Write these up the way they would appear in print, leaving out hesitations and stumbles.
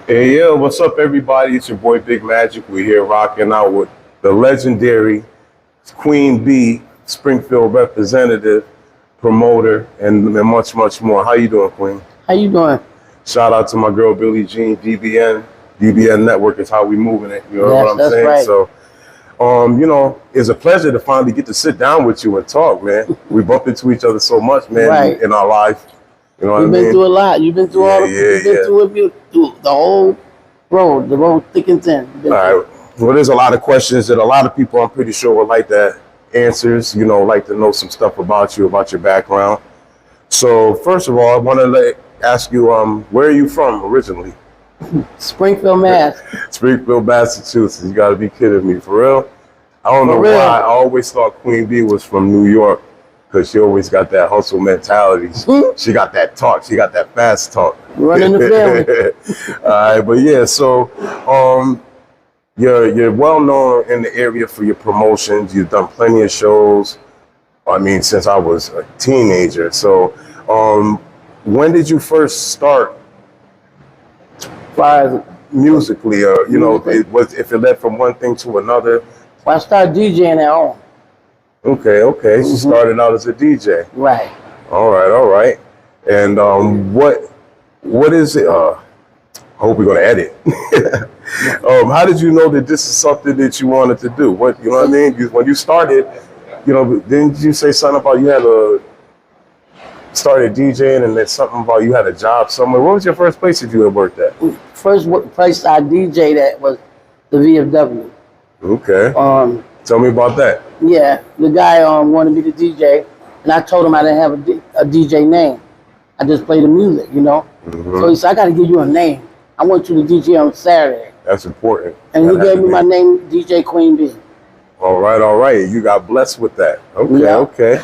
Hey, yeah, what's up, everybody? It's your boy Big Magic. We're here rocking out with the legendary Queen B, Springfield representative, promoter, and much, much more. How you doing, Queen? How you doing? Shout out to my girl Billie Jean, DBN Network is how we moving it. You know Yes, what I'm that's saying? right. So, it's a pleasure to finally get to sit down with you and talk, man. We bump into each other so much, man, Right. in our life. You know what I You've mean? been through a lot. You've been through all the Yeah, you've been through the whole road, the road thick and thin. You've been All through right. Well, there's a lot of questions that a lot of people, I'm pretty sure, would like that answers. Like to know some stuff about you, about your background. So, first of all, I want to ask you, where are you from originally? Springfield, Mass. Springfield, Massachusetts. You got to be kidding me, for real. I don't know For real. why. I always thought Queen B was from New York because she always got that hustle mentality. She got that talk. She got that fast talk. Running the family. All right, but yeah, so you're well known in the area for your promotions. You've done plenty of shows. I mean, since I was a teenager. So, when did you first start As far as musically, or if it led from one thing to another? I started DJing at home. Okay. So you started out as a DJ. Right. All right. And what is it? I hope we're gonna edit. How did you know that this is something that you wanted to do? What I mean? When you started, didn't you say something about you had started DJing and then something about you had a job somewhere? What was your first place that you had worked at? First place I DJ'd at was the VFW. Okay. Tell me about that. Yeah, the guy wanted me to DJ, and I told him I didn't have a DJ name. I just play the music, So he said, I got to give you a name. I want you to DJ on Saturday. That's important. And he gave me my name, DJ Queen B. All right. You got blessed with that. Yeah. Okay.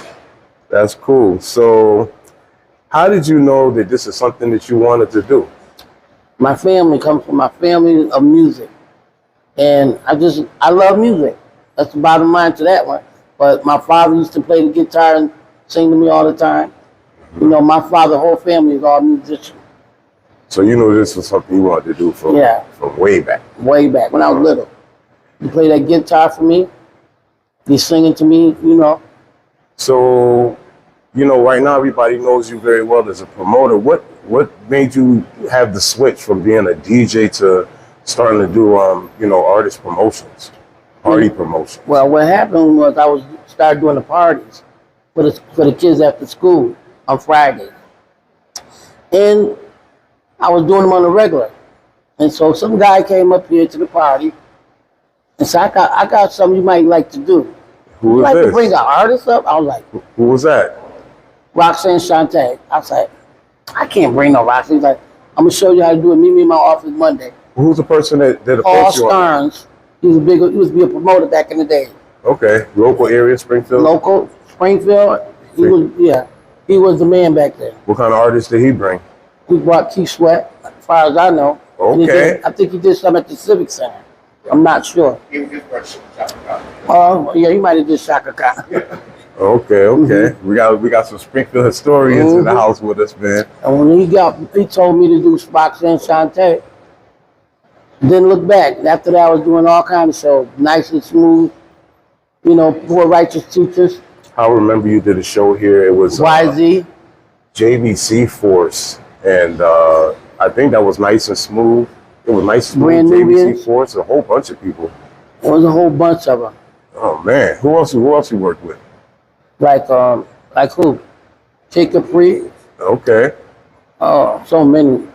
That's cool. So how did you know that this is something that you wanted to do? My family comes from my family of music. And I love music. That's the bottom line to that one. But my father used to play the guitar and sing to me all the time. My father's whole family is all musicians. So you knew this was something you wanted to do from way back. Way back when I was little. He played that guitar for me. He's singing to me, So, right now everybody knows you very well as a promoter. What made you have the switch from being a DJ to starting to do artist promotions, party promotions? Well, what happened was I started doing the parties for the kids after school on Friday. And I was doing them on the regular. And so some guy came up here to the party and said, I got something you might like to do. Who was like this? To bring an artist up? I was like, Who was that? Roxanne Shante. I was like, I can't bring no Roxanne. He's like, I'm going to show you how to do it. Meet me in my office Monday. Who's the person that Paul approached you? Stearns. He was a promoter back in the day. Okay. Local area, Springfield? Local, Springfield. He was the man back then. What kind of artist did he bring? He brought Keith Sweat, as far as I know. Okay. I think he did something at the Civic Center. I'm not sure. He was just Shaka Khan. Yeah, he might have did Shaka Khan. Okay. We got some Springfield historians in the house with us, man. And when he told me to do Roxanne Shante, didn't look back. After that, I was doing all kinds of shows, Nice and Smooth, Poor Righteous Teachers. I remember you did a show here. It was YZ. JVC Force, and I think that was Nice and Smooth. It was Nice and Smooth, Brand JVC Nubians. Force, a whole bunch of people. There was a whole bunch of them. Oh man, who else you worked with? Like who? Jacob Free. Okay. Oh, so many.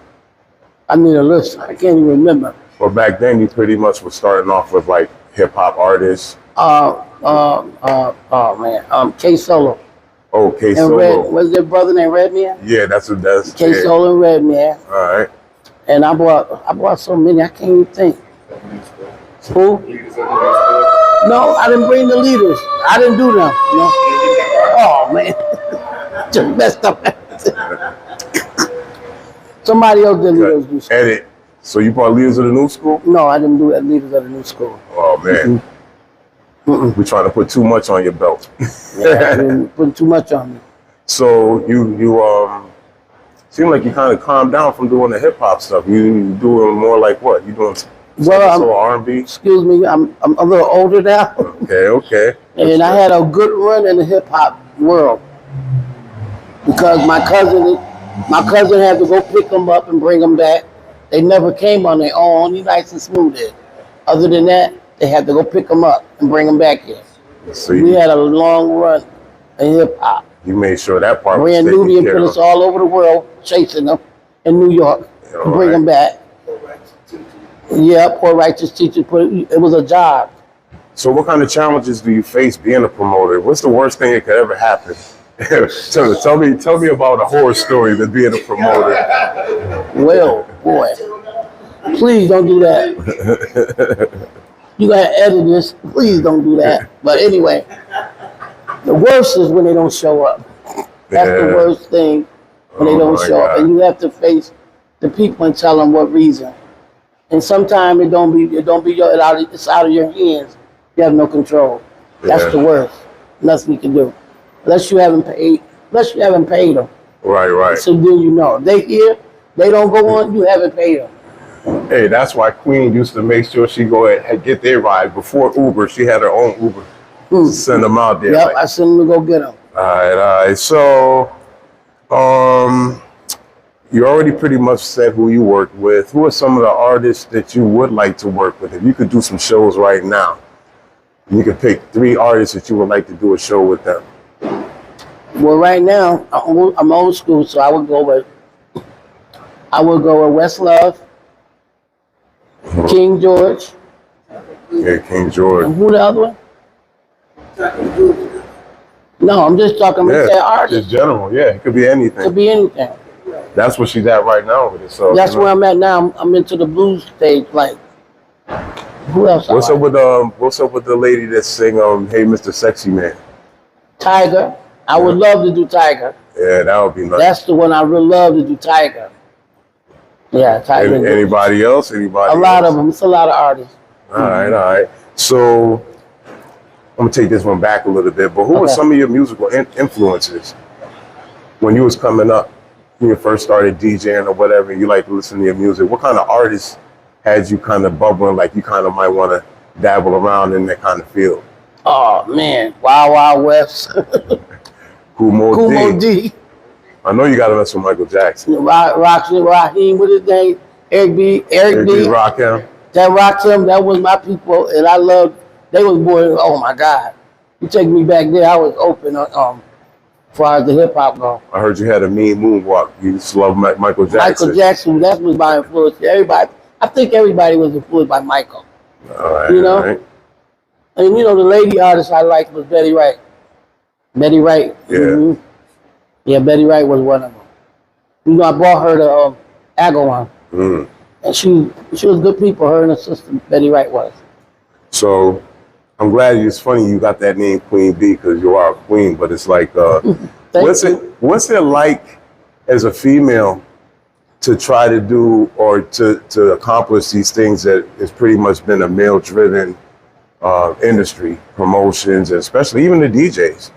I need a list. I can't even remember. Well, back then you pretty much was starting off with like hip hop artists. K Solo. Oh, K And Solo. was their brother named Redman? Yeah, that's K Solo and Redman. All right. And I bought so many I can't even think. Who? No, I didn't bring the leaders. I didn't do them. Oh man, just messed up. Somebody else did leaders do school. Edit. So you brought leaders of the new school? No, I didn't do leaders of the new school. Oh man. We're trying to put too much on your belt. Yeah, I didn't put too much on me. So you seem like you kind of calmed down from doing the hip hop stuff. You doing more like what? You doing Well, R&B? excuse me, I'm a little older now. Okay. And I had a good run in the hip hop world because my cousin had to go pick them up and bring them back. They never came on their own. He nice and smooth it. Other than that, they had to go pick them up and bring them back here. So we had a long run in hip hop. You made sure that part Brand was taken Nubian care put of. us all over the world chasing them in New York to bring them back. Yeah, Poor Righteous Teacher. It was a job. So what kind of challenges do you face being a promoter? What's the worst thing that could ever happen? tell me about a horror story than being a promoter. Well, boy, please don't do that. You gotta edit this. Please don't do that. But anyway, the worst is when they don't show up. That's the worst thing, when they don't show up, and you have to face the people and tell them what reason. And sometimes it's out of your hands. You have no control. That's the worst. Nothing you can do, unless you haven't paid them. Right. So then you know they here, they don't go on. You haven't paid them. Hey, that's why Queen used to make sure she go ahead and get their ride before Uber. She had her own Uber. Send them out there. Yep, I send them to go get them. All right. So, you already pretty much said who you work with. Who are some of the artists that you would like to work with? If you could do some shows right now, you could pick 3 artists that you would like to do a show with them. Well, right now I'm old school, so I would go with Westlove, King George. Yeah, King George. And who the other one? No, I'm just talking about that artist. Just general, yeah. It could be anything. Could be anything. That's where she's at right now with it. So that's where I'm at now. I'm into the blues stage. Like, who else? What's up with the lady that sing Hey Mr. Sexy Man? Tiger. I would love to do Tiger. Yeah, that would be nice. That's the one I would love to do, Tiger. Yeah, Tiger. Anybody else? A lot of them. It's a lot of artists. All right. So I'm gonna take this one back a little bit. But who were some of your musical influences when you was coming up? When you first started DJing or whatever, you like to listen to your music. What kind of artists had you kind of bubbling, like you kind of might want to dabble around in that kind of field? Oh man, Wild Wild West. Kumo D. I know you got to mess with Michael Jackson. Roxy, Raheem, what his name? Eric B. Rakim. That Rakim, that was my people, and I loved. They was born. Oh my God, you take me back there. I was open as far as the hip hop go. I heard you had a mean moonwalk. You just love Michael Jackson. Michael Jackson, that was my influence. Everybody, I think everybody was influenced by Michael. All right, you know, all right. And you know the lady artist I liked was Betty Wright. Betty Wright. Yeah. Mm-hmm. Yeah, Betty Wright was one of them. You know, I brought her to Agawam. And she was good people, her and her sister, Betty Wright was. So I'm glad it's funny you got that name Queen B because you are a queen, but it's like, what's it like as a female to try to do or to accomplish these things that has pretty much been a male-driven industry, promotions, and especially even the DJs?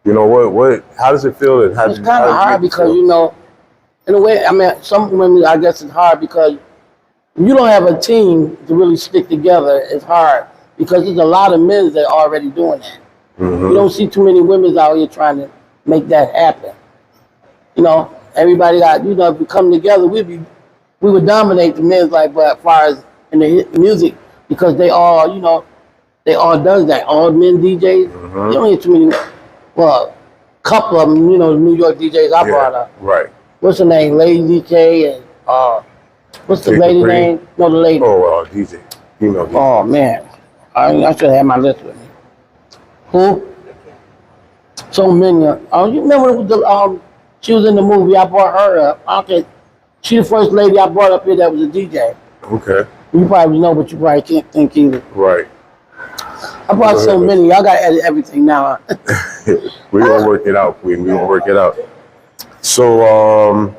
You know, how does it feel? It's kind of hard because, you know, in a way, I mean, some women, I guess it's hard because you don't have a team to really stick together. It's hard because there's a lot of men that are already doing that. You don't see too many women out here trying to make that happen. You know, everybody got, you know, if we come together, we would dominate the men, like, but as far as in the music, because they all, you know, they all does that. All men DJs, you don't hear too many. Well, a couple of them, you know, the New York DJs I brought up. Right. What's her name? Lady K and what's the lady name? No, the lady. Oh, DJ. You know. Oh man, I should have my list with me. Who? So many. You remember she was in the movie? I brought her up. Okay, she the first lady I brought up here that was a DJ. Okay. You probably know, but you probably can't think either. Right. I brought so many. Y'all got to edit everything now. We're gonna work it out, Queen. We're gonna work it out. So,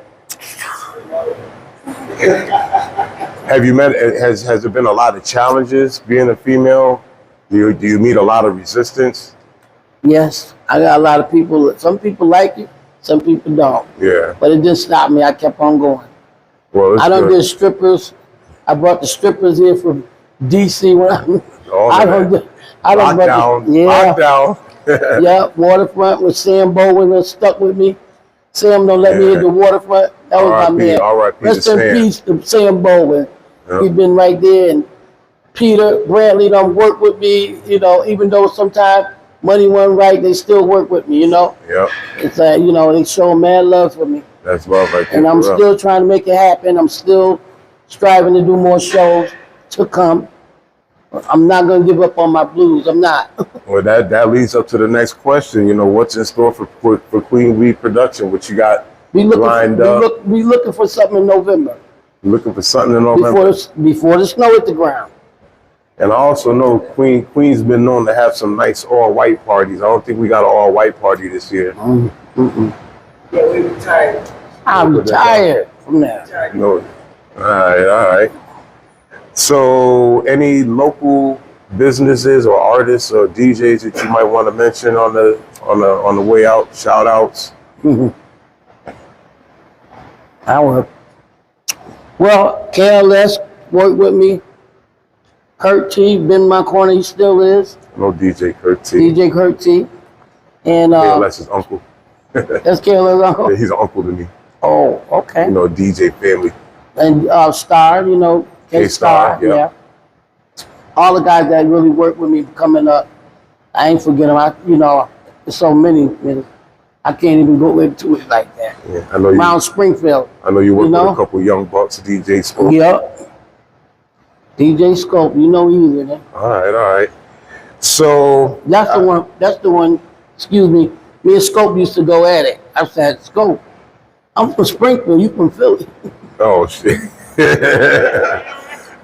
have you met? Has there been a lot of challenges being a female? Do you meet a lot of resistance? Yes, I got a lot of people. Some people like it, Some people don't. Yeah. But it didn't stop me. I kept on going. Well, it's I done good. did strippers. I brought the strippers here from DC when I done Lockdown. yeah. Lockdown. Yeah, waterfront with Sam Bowen that stuck with me. Sam don't let me hit the waterfront. That was my man. R.I.P. Rest in peace to Sam Bowen. Yep. He been right there. And Peter Brantley done work with me, you know, even though sometimes money wasn't right, they still work with me, you know. Yep. It's like, you know, they show mad love for me. That's love right there. And I'm still trying to make it happen. I'm still striving to do more shows to come. I'm not going to give up on my blues. I'm not. Well, that leads up to the next question. You know, what's in store for Queen Weed Production? What you got lined up? We looking for something in November. You looking for something in November? Before the snow hit the ground. And I also know Queen's been known to have some nice all-white parties. I don't think we got an all-white party this year. Yeah, we retired. I'm retired from that. No. All right. So, any local businesses or artists or DJs that you might want to mention on the way out? Shout outs. Well, KLS worked with me. Kurt T been in my corner. He still is. No DJ Kurt T. DJ Kurt T. And KLS is uncle. that's KLS uncle. Yeah, he's an uncle to me. Oh, okay. You know, DJ family. And Star, you know, K-Star, yeah. All the guys that really work with me coming up, I ain't forget them. You know, there's so many. I can't even go into it like that. Yeah, I know you. Around Springfield. I know you work with a couple young bucks, DJ Scope. Yep. DJ Scope, you know he's in there. All right. So that's the one. Excuse me. Me and Scope used to go at it. I said, Scope, I'm from Springfield. You from Philly? Oh shit.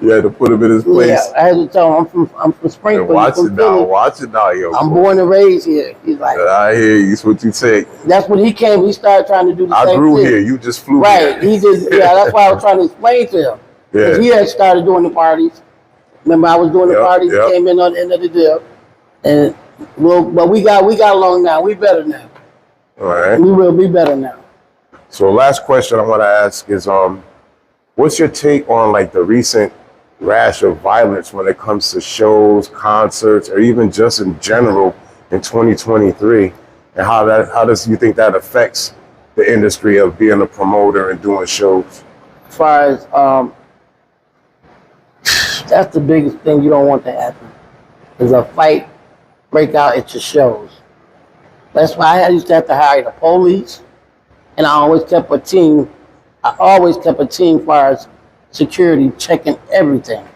You had to put him in his place. Yeah, I had to tell him I'm from Springfield. Watch it now, yo. I'm born and raised here. He's like, I hear you. That's what you say. That's when he came. He started trying to do the same thing. I grew here. You just flew right. here. He did. Yeah, that's why I was trying to explain to him. Yeah. He had started doing the parties. Remember, I was doing the parties. He came in on the end of the deal, and but we got along now. We better now. All right. We will be better now. So, last question I want to ask is, what's your take on like the recent rash of violence when it comes to shows, concerts, or even just in general in 2023, and how does you think that affects the industry of being a promoter and doing shows? As far as that's the biggest thing you don't want to happen is a fight break out at your shows. That's why I used to have to hire the police, and I always kept a team. As far as security checking everything.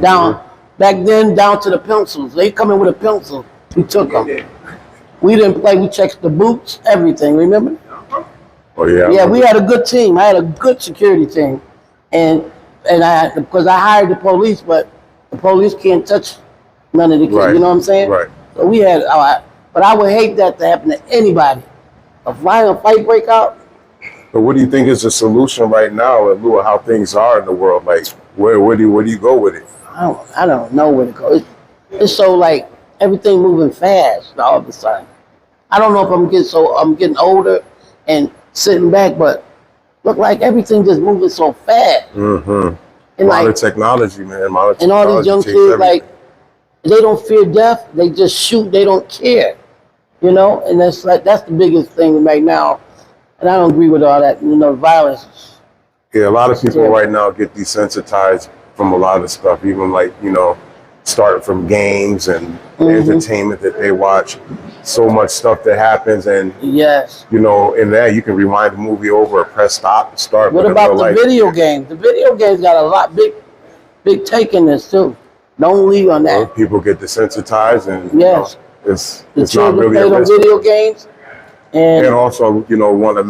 Down back then, down to the pencils. They come in with a pencil. We took them. We didn't play. We checked the boots, everything. Remember? Oh yeah. Yeah, we had a good team. I had a good security team, and because I hired the police, but the police can't touch none of the kids. Right. You know what I'm saying? Right. So we had. But I would hate that to happen to anybody. A violent fight break out. But what do you think is the solution right now in lieu of how things are in the world? Like, where do you go with it? I don't know where to go. It's so like everything moving fast all of a sudden. I don't know if I'm getting older and sitting back, but look like everything just moving so fast. Mm-hmm. And modern technology, man. And all these young kids, like, they don't fear death. They just shoot. They don't care. You know, and that's the biggest thing right now. And I don't agree with all that, violence. Yeah, a lot of people right now get desensitized from a lot of stuff, even like, starting from games and the entertainment that they watch. So much stuff that happens, and yes, in that you can rewind the movie over or press stop and start. What about the video games? The video games got a lot big take in this too. Don't leave on that. Well, people get desensitized, and yes, it's not really play a risk. Video games. And also, want to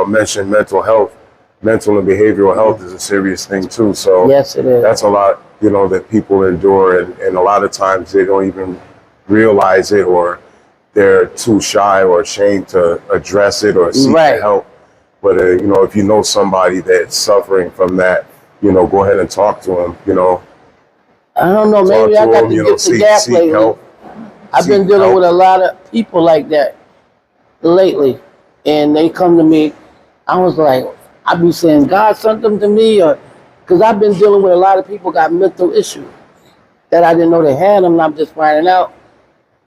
mention mental health. Mental and behavioral health is a serious thing too. So yes, it is. That's a lot, that people endure, and a lot of times they don't even realize it, or they're too shy or ashamed to address it or seek help. But if you know somebody that's suffering from that, go ahead and talk to them. I don't know. Maybe I got to get the gap lately. I've been dealing with a lot of people like that lately, and they come to me. I was like, I be saying, God sent them to me, or because I've been dealing with a lot of people got mental issues that I didn't know they had them, and I'm just finding out,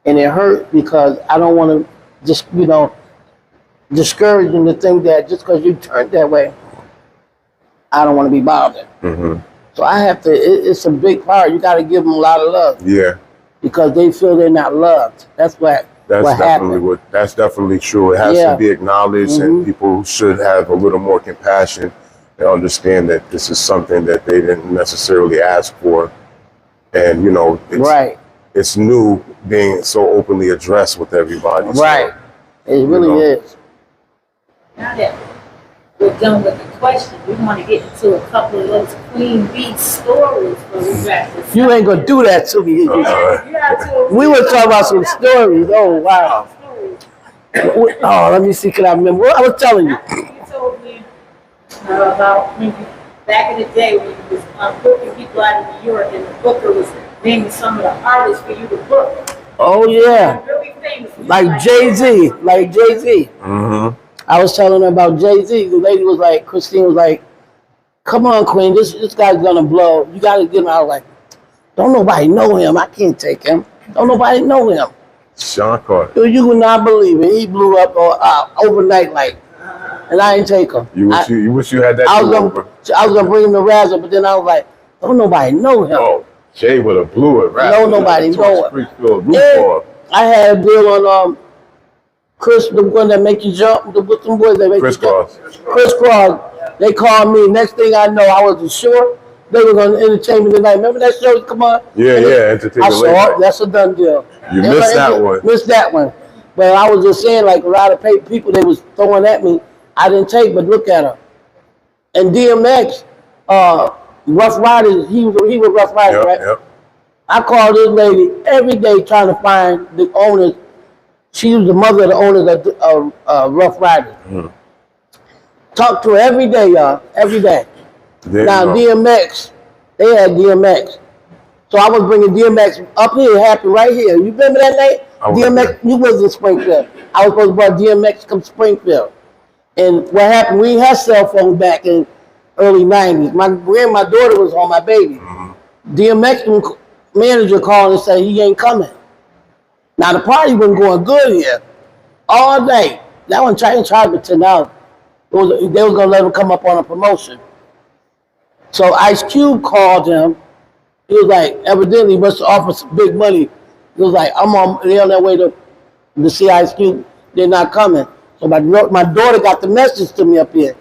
and it hurt because I don't want to just discourage them to think that just because you turned that way, I don't want to be bothered. Mm-hmm. So I have to. It's a big part. You got to give them a lot of love. Yeah. Because they feel they're not loved. That's what happened. That's definitely true. It has to be acknowledged, and people should have a little more compassion and understand that this is something that they didn't necessarily ask for, and it's new being so openly addressed with everybody. Right. So, it really is. Now that we're done with the question, we want to get into a couple of those Queen Bee stories for we wrap this up. You ain't gonna do that to me. We were talking about some stories. Oh wow. Oh, let me see. Can I remember? What I was telling you. You told me about when you, back in the day when you was booking people out of New York, and the booker was naming some of the artists for you to book. Oh yeah. Really famous. Like Jay-Z. Like Jay-Z. Mm-hmm. I was telling her about Jay-Z. The lady was like, Christine was like, come on, Queen, this guy's gonna blow. You gotta get him. I was like, don't nobody know him. I can't take him. Don't nobody know him. Sean Carter. You would not believe it. He blew up overnight, like, and I ain't take him. You wish you had that. I was gonna bring him to Razzle, but then I was like, don't nobody know him. Oh, Jay would have blew it. Right? No, nobody know him. Springfield roof off. I had a deal on Chris, the one that make you jump, with some boys that make you jump. Chris Cross. They called me. Next thing I know, I wasn't sure they were going to entertain me tonight. Remember that show? Come on. Yeah, entertain I me saw late it. That's a done deal. You missed that one. Missed that one. But I was just saying, like a lot of people they was throwing at me, I didn't take. But look at her. And DMX, Rough Riders. He was Rough Riders, right? Yep. I called this lady every day trying to find the owners. She was the mother of the owners of Rough Riders. Mm-hmm. Talk to her every day, y'all. Every day. Now, DMX, they had DMX. So I was bringing DMX up here. It happened right here. You remember that night? DMX, you was in Springfield. I was supposed to bring DMX to come to Springfield. And what happened, we had cell phones back in early 90s. My daughter was on my baby. Mm-hmm. DMX manager called and said he ain't coming. Now the party been going good here all day. That one charged me $10. They was gonna let him come up on a promotion. So Ice Cube called him. He was like, evidently he must have offered some big money. He was like, they're on their way to see Ice Cube. They're not coming. So my daughter got the message to me up here.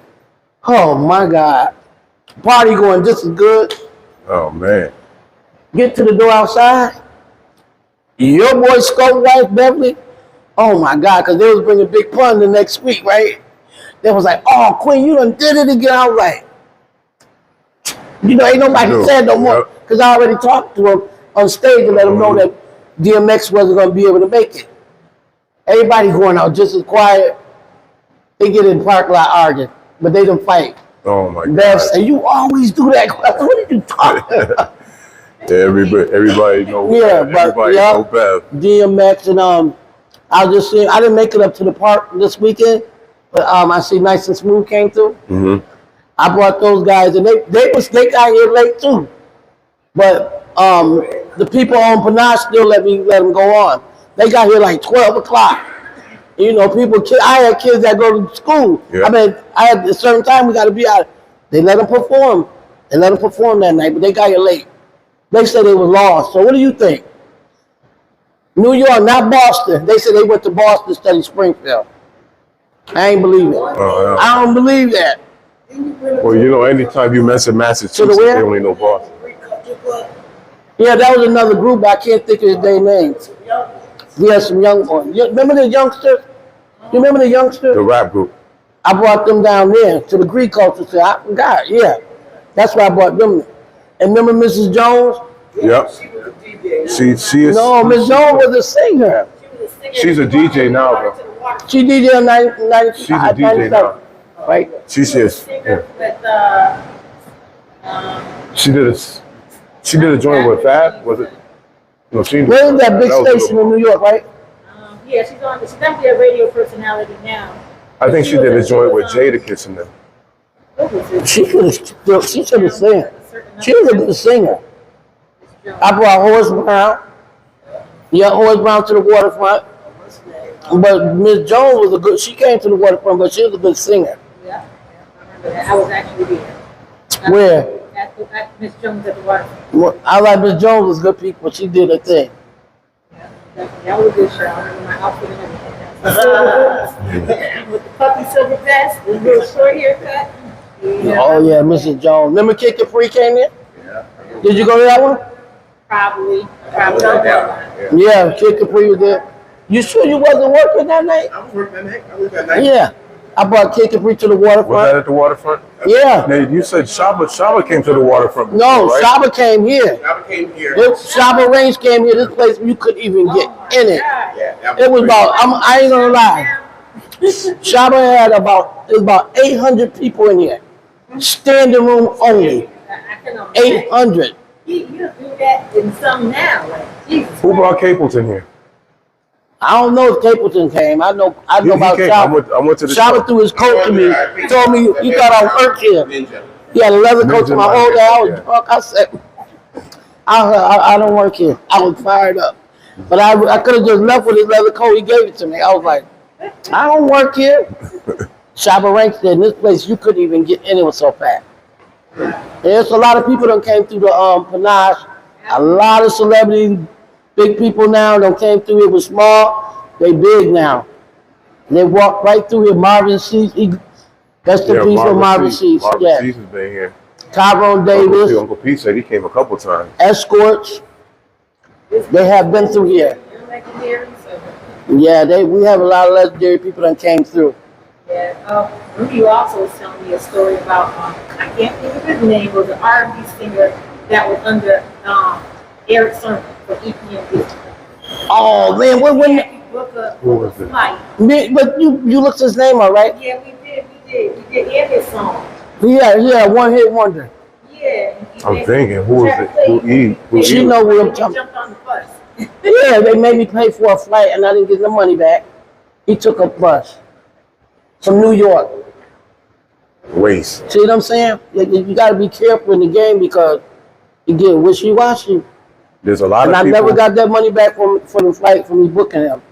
Oh my God. Party going just as good. Oh man. Get to the door outside. Your boy Scope wife, Beverly, oh my God, because they was bringing Big Pun the next week, right? They was like, oh, Queen, you done did it again. I was like, ain't nobody said no more, because I already talked to him on stage and let him know that DMX wasn't going to be able to make it. Everybody going out just as quiet. They get in the parking lot arguing, but they didn't fight. Oh my God. And you always do that. What are you talking about? Everybody know. Everybody know Bev. DMX and I was just saying I didn't make it up to the park this weekend, but I see Nice and Smooth came through. Mm-hmm. I brought those guys and they got here late too, but the people on Panache still let them go on. They got here like 12 o'clock. I had kids that go to school. Yeah. I mean, I had a certain time we got to be out. They let them perform. They let them perform that night, but they got here late. They said they were lost. So what do you think? New York, not Boston. They said they went to Boston to study Springfield. I ain't believe it. Oh, yeah. I don't believe that. Well, anytime you mention Massachusetts, they only know Boston. Yeah, that was another group. I can't think of their names. Yeah, some young boys. You remember the youngsters? You remember the youngsters? The rap group. I brought them down there to the Greek culture. So I forgot. Yeah, that's why I brought them. And remember Mrs. Jones? Yep. She is. No, Miss Jones was a singer. She's a DJ now, though. She DJ on 90. She's a DJ now. Right? She is. Yeah. She did a joint with Fab, was it? No, where is that big station in New York, right? Yeah, she's definitely a radio personality now. I think she did a joint with Jadakiss in them. What was it? She should have sang. She was a good singer. I brought Horace Brown. Yeah, Horace Brown to the waterfront. But Miss Jones was a good. She came to the waterfront, but she was a good singer. Yeah, I remember that. I was actually there. Where? At Miss Jones at the waterfront. Well, I like Miss Jones was good people. She did her thing. Yeah, definitely. That was a good show. I remember my outfit and everything. With the puffy silver vest, the little short haircut. Yeah. Oh yeah, Mrs. Jones. Remember Kid Capri came in? Yeah. Did you go to that one? Probably. Yeah, Kid Capri was there. You sure you wasn't working that night? I was working that night. Yeah. I brought Kid Capri to the Was that waterfront. at the waterfront? Yeah. Now, you said Shaba came to the waterfront. No, before, right? Shaba came here. I came here. Shaba Range came here. This place you couldn't even get in it. Yeah, that It was crazy. about. I ain't gonna lie. Shaba had about 800 people in here, standing room only. I can imagine. 800. You do that in some now. Like, Jesus. Who brought Capleton here? I don't know if Capleton came. I know He about came. Shaba. I went to the Shaba show. threw his coat to me. Told me he thought I worked here. Ninja. He had a leather coat to my whole day. I was Yeah. drunk. I said, I don't work here. I was fired up. But I could have just left with his leather coat. He gave it to me. I was like, I don't work here. Shaba Rank said, in this place, you couldn't even get in. It was so packed. There's a lot of people that came through the Panache. A lot of celebrities, big people now that came through. It was small. They big now. They walked right through here. Marvin Cease. Rest in peace for Marvin Cease. Marvin Yeah. Cease has been here. Tyrone Davis. Uncle Pete said he came a couple times. Escorts. They have been through here. You're legendary, so. Yeah, we have a lot of legendary people that came through. Yeah. You also was telling me a story about I can't think of his name. It was an R&B singer that was under Eric Sermon for EPMD. Oh man, Who was it? Flight. but you looked his name up, right? Yeah, we did and his song. Yeah, one hit wonder. Yeah. I'm thinking, who is it? Who She he? know what I'm He talking. jumped on the bus. Yeah, they made me pay for a flight and I didn't get the money back. He took a bus from New York. Waste. See what I'm saying? You got to be careful in the game because you get wishy-washy. There's a lot And of I people. never got that money back for the flight from me booking him.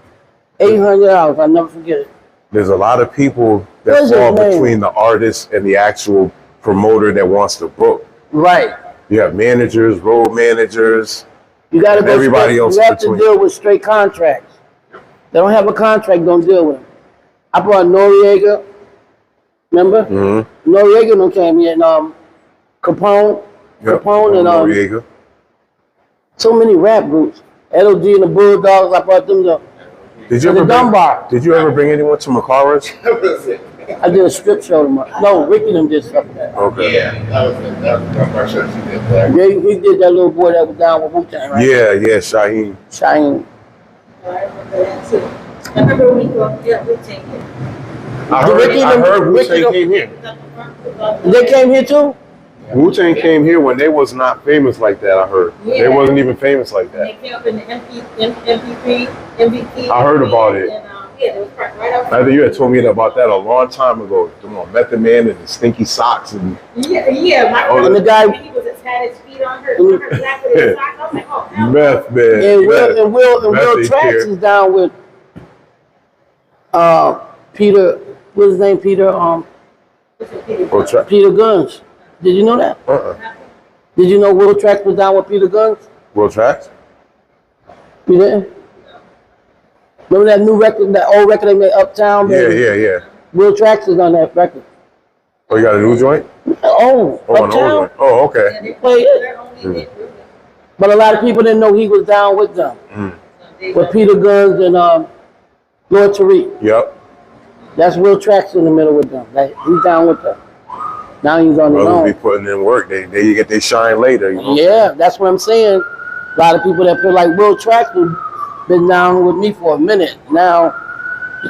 $800. I'll never forget it. There's a lot of people that What's his fall name? between the artist and the actual promoter that wants to book. Right. You have managers, road managers. You got to And go everybody straight, else you in have to between. deal with straight contracts. They don't have a contract, don't deal with them. I brought Noriega. Remember? Mm-hmm. Noriega no came here and Capone. Capone and Noriega. so many rap groups. LOD and the Bulldogs, I brought them to Did you the ever Dunbar. Did you ever bring anyone to Macara's? That was it. I did a strip show tomorrow. No, Ricky them did stuff like that. Okay. Yeah, that was it. That's my show. She did that. Yeah, he did that little boy that was down with Wu-Tang, right? Yeah, Shaheem. Shine. I remember that too. I remember when you were up there with Tinker. I Ricky heard Ricky Wu-Tang them- came here. They came here too? Wu-Tang came here when they was not famous like that, I heard. They Yeah. wasn't even famous like They that. came up in the MVP. I heard about it. And, yeah, they was right out. I think you had told me about that a long time ago. Come on, Method Man and the stinky socks and Yeah. My Oh, and the guy- he was had his feet on her lap with his sock. I was like, oh, hell no. Meth Man. And Will Meth Trax here. is down with Peter, what's his name? Peter Or tra- Peter Guns. Did you know that? Did you know Will Trax was down with Peter Guns? Will Tracks? You didn't? Remember that new record, that old record they made, Uptown? Yeah, Baby? yeah. Will Trax is on that record. Oh, you got a new joint? Oh, Oh, an old Uptown. one. Oh, okay. They Play it. they're only hit with it. But a lot of people didn't know he was down with them. With Peter Guns and Lord Tariq. Yep. That's Will Trax in the middle with them. Like, he's down with them. Now he's on his Brothers be own. putting in work. They get they shine later. You know? Yeah, that's what I'm saying. A lot of people that feel like Will Trax has been down with me for a minute. Now,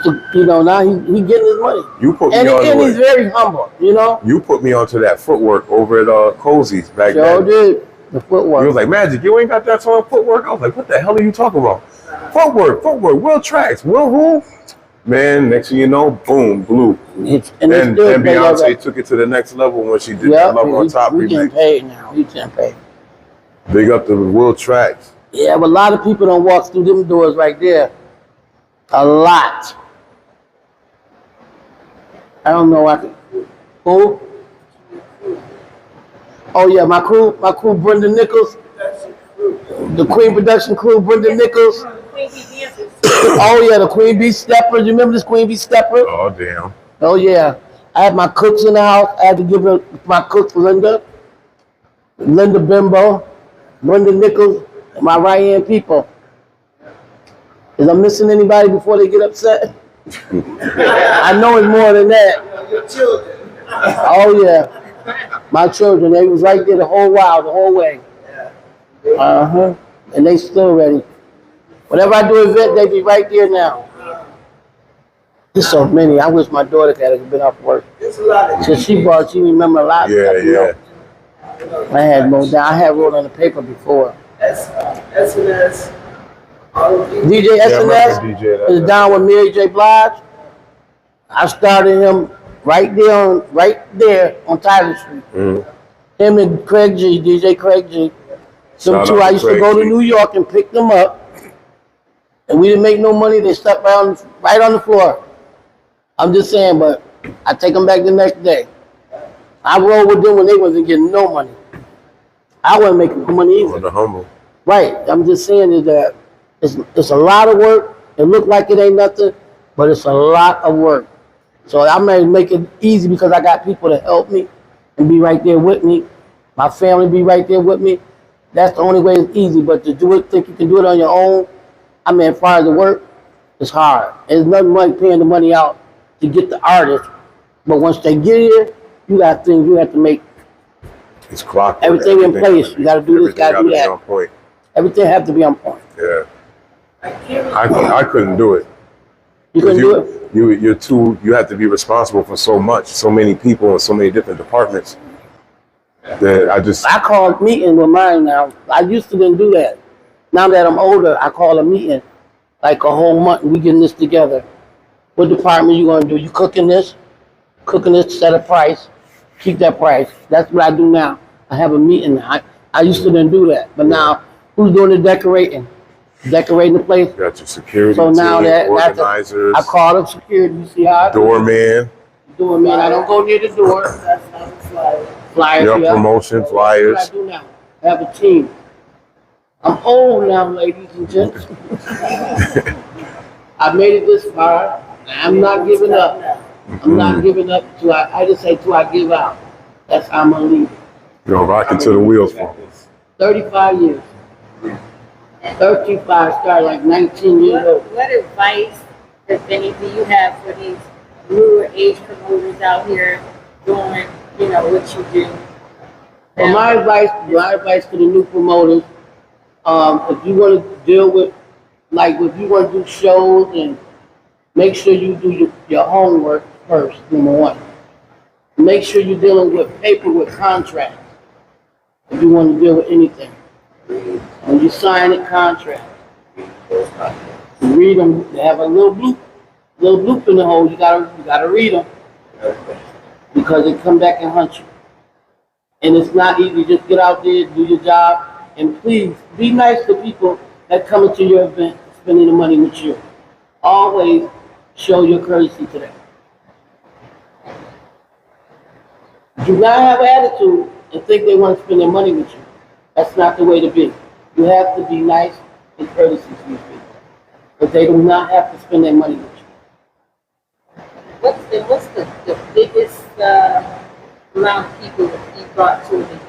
now he getting his money. You put me And on he's very humble, you know? You put me onto that footwork over at Cozy's back Sure then. did. The He footwork. was like, Magic, you ain't got that song Footwork? I was like, what the hell are you talking about? Footwork, Will Tracks, Will who? Man, next thing you know, boom, blue. And Beyonce took it to the next level when she did that Love on Top we getting remix. paid now. We getting paid. Big up to the Will Tracks. Yeah, but a lot of people don't walk through them doors right there. A lot. I don't know. Who? Oh yeah, my crew, Brenda Nichols. The Queen Production crew, Brenda Nichols. Oh yeah, the Queen Bee Steppers. You remember this Queen Bee Stepper? Oh damn. Oh yeah. I had my cooks in the house. I had to give her my cook Linda Bimbo, Brenda Nichols, and my right hand people. Is I missing anybody before they get upset? I know it's more than that. Your children. Oh yeah. My children, they was right there the whole way. Uh-huh. And they still ready. Whenever I do an event, they be right there now. There's so many. I wish my daughter had been off work. There's a lot of So she remember a lot. Yeah. I had wrote down. I had wrote on the paper before. SNS. DJ I SNS remember DJ is down with Mary J. Blige. I started him right there on Tyler Street. Him and Craig G, DJ Craig G. Them Shout two, out I to used to Craig go to G. New York and pick them up. And we didn't make no money. They slept right on the floor. I'm just saying, but I take them back the next day. I rolled with them when they wasn't getting no money. I wasn't making no money either. On the humble. Right. I'm just saying is that it's a lot of work. It look like it ain't nothing, but it's a lot of work. So I'm gonna make it easy because I got people to help me and be right there with me. My family be right there with me. That's the only way it's easy. But to do it, think you can do it on your own. I mean, as far as the work, it's hard. There's nothing like paying the money out to get the artist. But once they get here, you got things you have to make. It's clockwork. Everything in place. You got to do this, got to do Everything that. on point. Everything have to be on point. Yeah. I couldn't do it. You can do it. You have to be responsible for so much, so many people and so many different departments that I call meeting with mine now. I used to didn't do that. Now that I'm older, I call a meeting like a whole month and we getting this together. What department you gonna do? You cooking this, set a price, keep that price. That's what I do now. I have a meeting now. I used to didn't do that, but now who's doing the decorating? Decorating the place. got your security So now team, that's organizers, I call up security. You see how I do it? doorman, Doorman. I don't go near the door. Flyers. your yeah. promotion, That's flyers. what I do now. I have a team. I'm old now, ladies and gents. I made it this far. I'm not giving up. I'm not giving up till I just say till I give out. That's how I'm gonna leave. You're rocking to the wheels for 35 years. 35, started like 19 years old. What advice, if any, do you have for these newer age promoters out here doing, what you do? Well, my advice to the new promoters, if you want to deal with, like if you want to do shows, and make sure you do your homework first, number one. Make sure you're dealing with paper with contracts. If you want to deal with anything. When you sign a contract, read them. They have a little bloop in the hole. You gotta read them because they come back and hunt you. And it's not easy. Just get out there, do your job, and please be nice to people that come into your event, spending the money with you. Always show your courtesy to them. Do not have an attitude and think they want to spend their money with you. That's not the way to be. You have to be nice and courteous to these people. But they do not have to spend their money with you. What's the biggest amount of people that you brought to the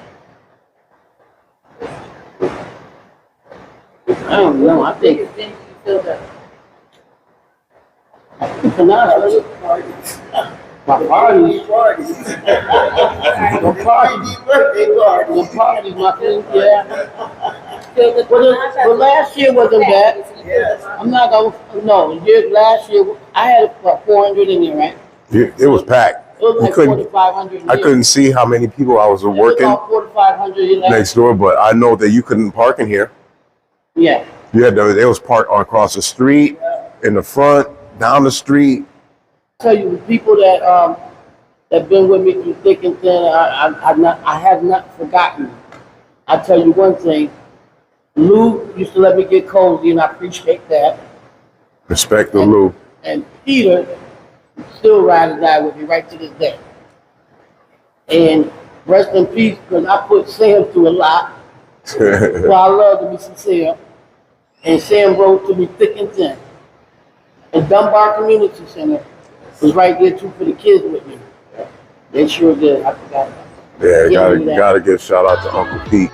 I don't know. I think biggest thing you filled up? my parties, my thing, yeah. But last year wasn't bad. I'm not gonna, no, last year, I had about 400 in there, right? It was packed. It was like You couldn't- 4,500 in I there. couldn't see how many people I was It was working about 4,500 in there. next door, but I know that you couldn't park in here. Yeah. They was parked across the street, in the front, down the street. Tell you, the people that been with me through thick and thin, I have not forgotten. I tell you one thing, Lou used to let me get cozy, and I appreciate that. Respect the Lou. And Peter still ride or die with me right to this day. And rest in peace, because I put Sam through a lot. Well, I love to be sincere. And Sam wrote to me thick and thin. And Dunbar Community Center was right there too for the kids with me. They sure did. I forgot about that. Yeah, gotta give shout out to Uncle Pete.